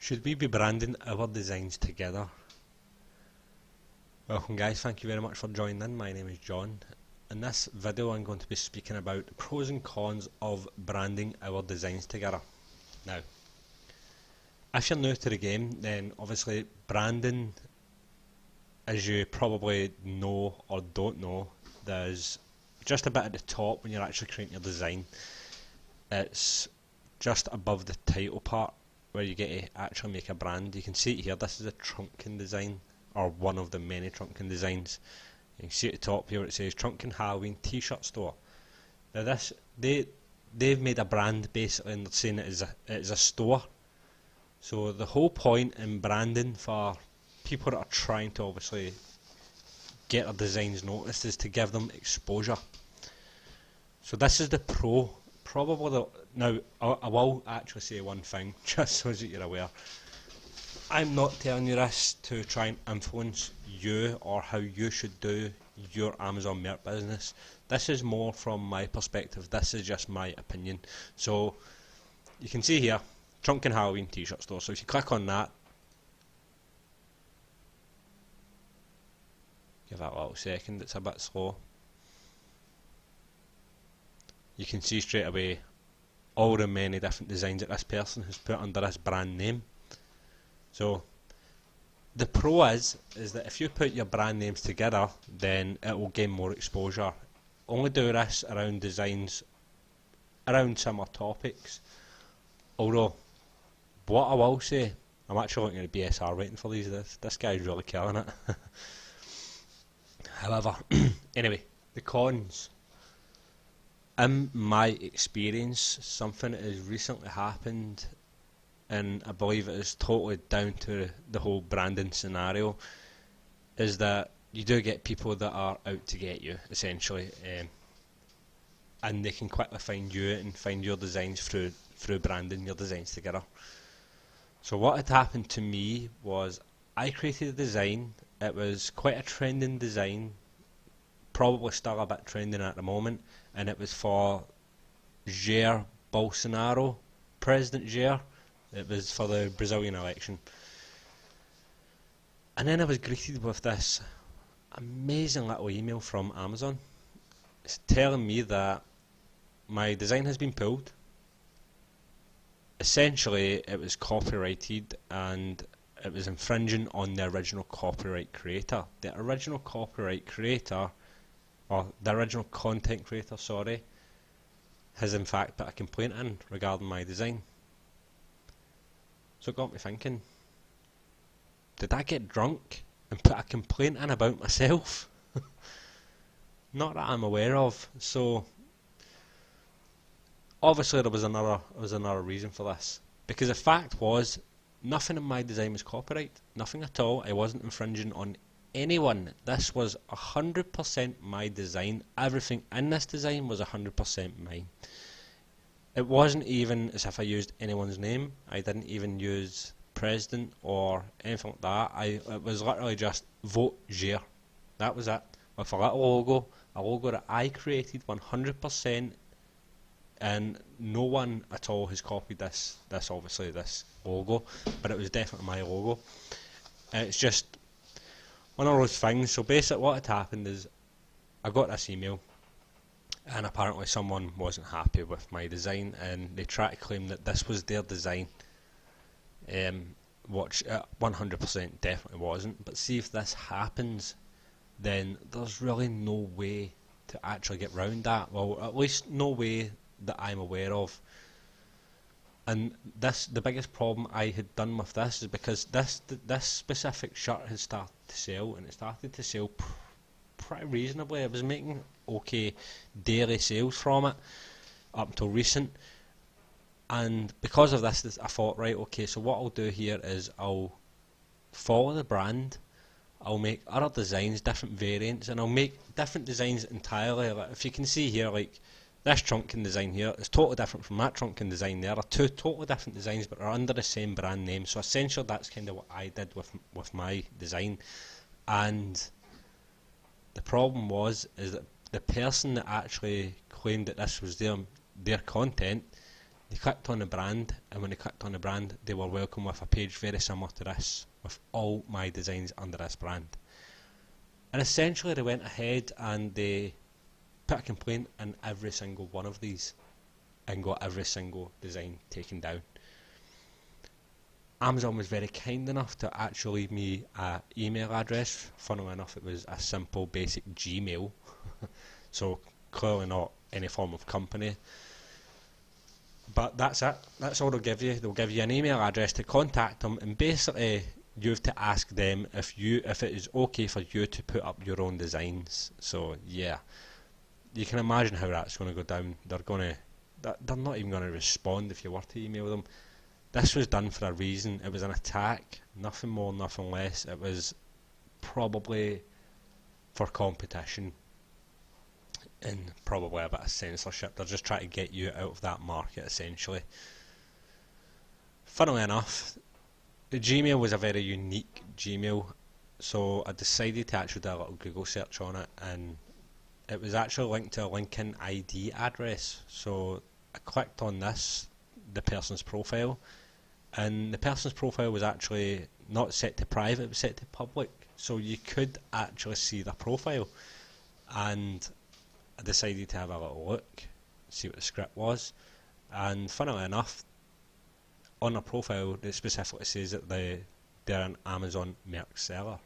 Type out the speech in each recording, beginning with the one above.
Should we be branding our designs together? Welcome guys, thank you very much for joining in. My name is John. In this video I'm going to be speaking about the pros and cons of branding our designs together. Now, if you're new to the game, then obviously branding, as you probably know or don't know, there's just a bit at the top when you're actually creating your design. It's just above the title part where you get to actually make a brand. You can see it here, this is a trunking design, or one of the many trunking designs. You can see at the top here where it says Trunking Halloween T-shirt store. Now this, they've made a brand basically, and they're saying it is a store. So the whole point in branding for people that are trying to obviously get their designs noticed is to give them exposure. So this is the pro. Probably the, now I will actually say one thing just so that you're aware. I'm not telling you this to try and influence you or how you should do your Amazon merch business. This is more from my perspective. This is just my opinion. So you can see here, Trunking Halloween T-shirt store. So if you click on that, give that a little second, it's a bit slow. You can see straight away all the many different designs that this person has put under this brand name. So the pro is that if you put your brand names together, then it will gain more exposure. Only do this around designs around similar topics. Although, what I will say, I'm actually looking at the BSR rating for these. This guy's really killing it. However, anyway, the cons. In my experience, something that has recently happened, and I believe it is totally down to the whole branding scenario, is that you do get people that are out to get you, essentially, and they can quickly find you and find your designs through branding your designs together. So what had happened to me was I created a design. It was quite a trending design, probably still a bit trending at the moment, and it was for Jair Bolsonaro, President Jair. It was for the Brazilian election. And then I was greeted with this amazing little email from Amazon. It's telling me that my design has been pulled. Essentially, it was copyrighted and it was infringing on the original copyright creator. The original copyright creator, or the original content creator, sorry, has in fact put a complaint in regarding my design. So it got me thinking, did I get drunk and put a complaint in about myself? Not that I'm aware of. So obviously there was another reason for this, because the fact was nothing in my design was copyright, nothing at all. I wasn't infringing on anyone. This was 100% my design. Everything in this design was 100% mine. It wasn't even as if I used anyone's name. I didn't even use president or anything like that. It was literally just vote Jair. That was it. With a little logo that I created 100%, and no one at all has copied this obviously this logo, but it was definitely my logo. And it's just one of those things. So basically what had happened is I got this email, and apparently someone wasn't happy with my design and they tried to claim that this was their design, which 100% definitely wasn't. But see, if this happens, then there's really no way to actually get round that. Well, at least no way that I'm aware of. And the biggest problem I had done with this is because this specific shirt had started to sell, and it started to sell pretty reasonably. I was making okay daily sales from it up until recent, and because of this I thought, right, okay, so what I'll do here is I'll follow the brand, I'll make other designs, different variants, and I'll make different designs entirely. Like if you can see here, like this trunking design here is totally different from that trunking design there. They're two totally different designs, but are under the same brand name. So essentially that's kind of what I did with my design. And the problem is that the person that actually claimed that this was their content, They clicked on the brand, and when they clicked on the brand, they were welcome with a page very similar to this, with all my designs under this brand. And essentially they went ahead and they put a complaint in every single one of these and got every single design taken down. Amazon was very kind enough to actually leave me an email address. Funnily enough, it was a simple basic Gmail, so clearly not any form of company. But that's it. That's all they'll give you. They'll give you an email address to contact them, and basically you have to ask them if it is okay for you to put up your own designs. So yeah, you can imagine how that's going to go down. They're not even going to respond if you were to email them. This was done for a reason. It was an attack, nothing more, nothing less. It was probably for competition and probably a bit of censorship. They're just trying to get you out of that market, essentially. Funnily enough, the Gmail was a very unique Gmail, so I decided to actually do a little Google search on it, and it was actually linked to a LinkedIn ID address. So I clicked on this, the person's profile, and the person's profile was actually not set to private, it was set to public, so you could actually see their profile. And I decided to have a little look, see what the script was, and funnily enough, on their profile it specifically says that they're an Amazon Merch seller.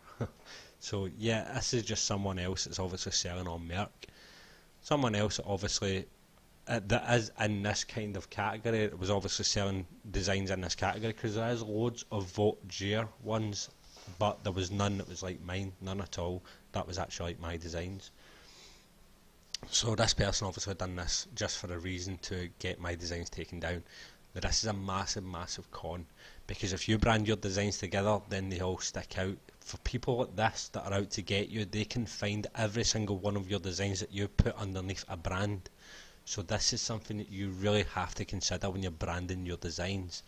So yeah, this is just someone else that's obviously selling on Merch. Someone else obviously that is in this kind of category. It was obviously selling designs in this category, because there is loads of Vote Gear ones, but there was none that was like mine, none at all that was actually like my designs. So this person obviously done this just for a reason to get my designs taken down. Now this is a massive con, because if you brand your designs together, then they all stick out. For people like this that are out to get you, they can find every single one of your designs that you put underneath a brand. So this is something that you really have to consider when you're branding your designs.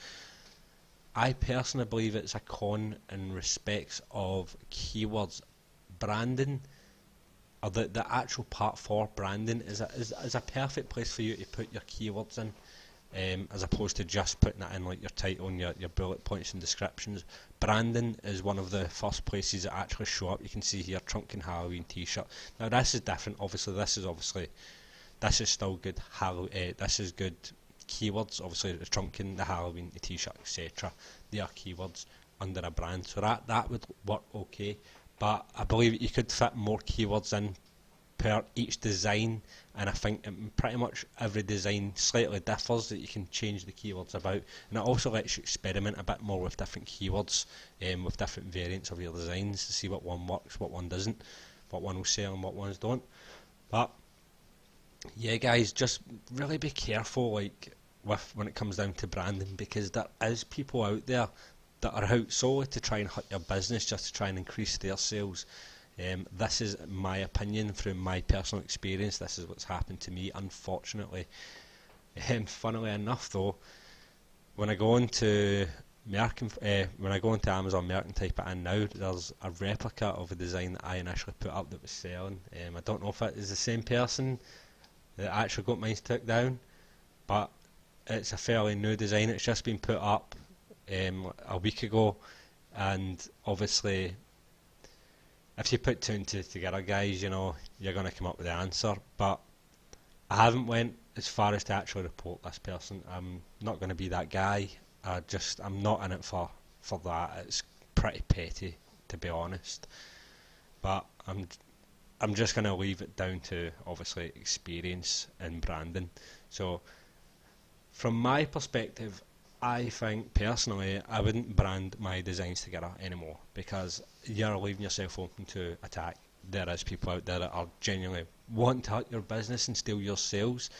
I personally believe it's a con in respects of keywords. Branding, or the actual part for branding, is a perfect place for you to put your keywords in, as opposed to just putting it in like your title and your bullet points and descriptions. Branding is one of the first places that actually show up. You can see here, Trunkin Halloween t-shirt. Now this is different, obviously this is still good. This is good keywords. Obviously, the Trunkin, the Halloween, the t-shirt, etc. They are keywords under a brand, so that would work okay. But I believe you could fit more keywords in per each design, and I think pretty much every design slightly differs, that you can change the keywords about, and it also lets you experiment a bit more with different keywords, with different variants of your designs, to see what one works, what one doesn't, what one will sell and what ones don't. But yeah guys, just really be careful when it comes down to branding, because there is people out there that are out solely to try and hurt your business, just to try and increase their sales. This is my opinion through my personal experience. This is what's happened to me, unfortunately. Funnily enough though, when I go into Amazon Merch and type it in now, there's a replica of a design that I initially put up that was selling. I don't know if it is the same person that actually got mine took down, but it's a fairly new design. It's just been put up a week ago, and obviously if you put two and two together, guys, you know you're going to come up with the answer. But I haven't went as far as to actually report this person. I'm not going to be that guy. I'm not in it for that. It's pretty petty, to be honest. But I'm just going to leave it down to obviously experience in branding. So from my perspective, I think personally I wouldn't brand my designs together anymore, because you're leaving yourself open to attack. There is people out there that are genuinely want to hurt your business and steal your sales.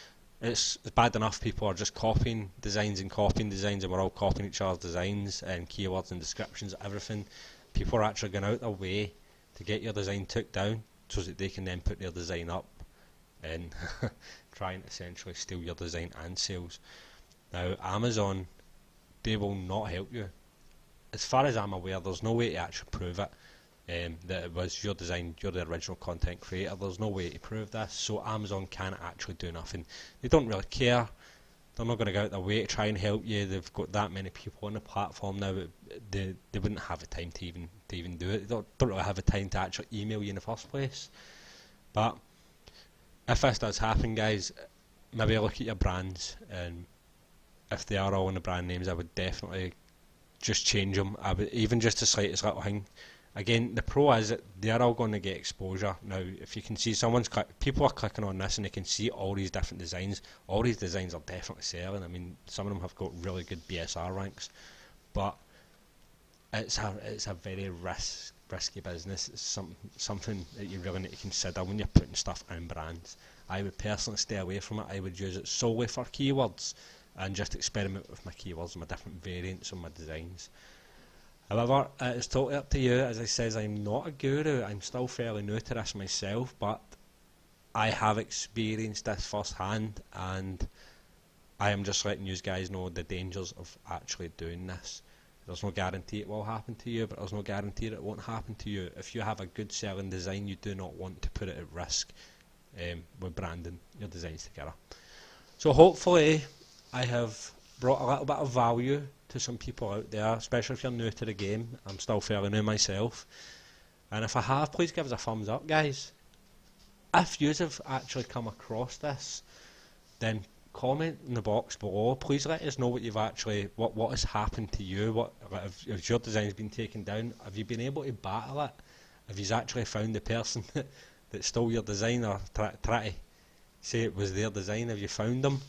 It's bad enough people are just copying designs, and we're all copying each other's designs and keywords and descriptions, everything. People are actually going out their way to get your design took down so that they can then put their design up and try and essentially steal your design and sales. Now Amazon, they will not help you. As far as I'm aware, there's no way to actually prove it, that it was your design, you're the original content creator. There's no way to prove this, so Amazon can't actually do nothing. They don't really care. they're not going to go out their way to try and help you. They've got that many people on the platform now. They wouldn't have the time to even do it. They don't really have the time to actually email you in the first place. But if this does happen, guys, maybe look at your brands, and if they are all in the brand names, I would definitely just change them. I would, even just the slightest little thing. Again, the pro is that they are all going to get exposure. Now, if you can see people are clicking on this and they can see all these different designs. All these designs are definitely selling. I mean, some of them have got really good BSR ranks, but it's a very risky business. It's something that you really need to consider when you're putting stuff in brands. I would personally stay away from it. I would use it solely for keywords and just experiment with my keywords and my different variants on my designs. However, it's totally up to you. As I says, I'm not a guru. I'm still fairly new to this myself, but I have experienced this firsthand, and I am just letting you guys know the dangers of actually doing this. There's no guarantee it will happen to you, but there's no guarantee that it won't happen to you. If you have a good selling design, you do not want to put it at risk with branding your designs together. So hopefully I have brought a little bit of value to some people out there, especially if you're new to the game. I'm still fairly new myself, and if I have, please give us a thumbs up, guys. If you have actually come across this, then comment in the box below. Please let us know what you've actually, what has happened to you. What if your design's been taken down? Have you been able to battle it? Have you actually found the person that stole your design, or try to say it was their design? Have you found them?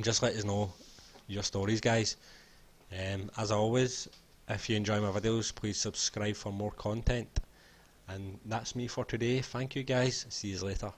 Just let us know your stories, guys. As always, if you enjoy my videos, please subscribe for more content. And that's me for today. Thank you, guys. See you later.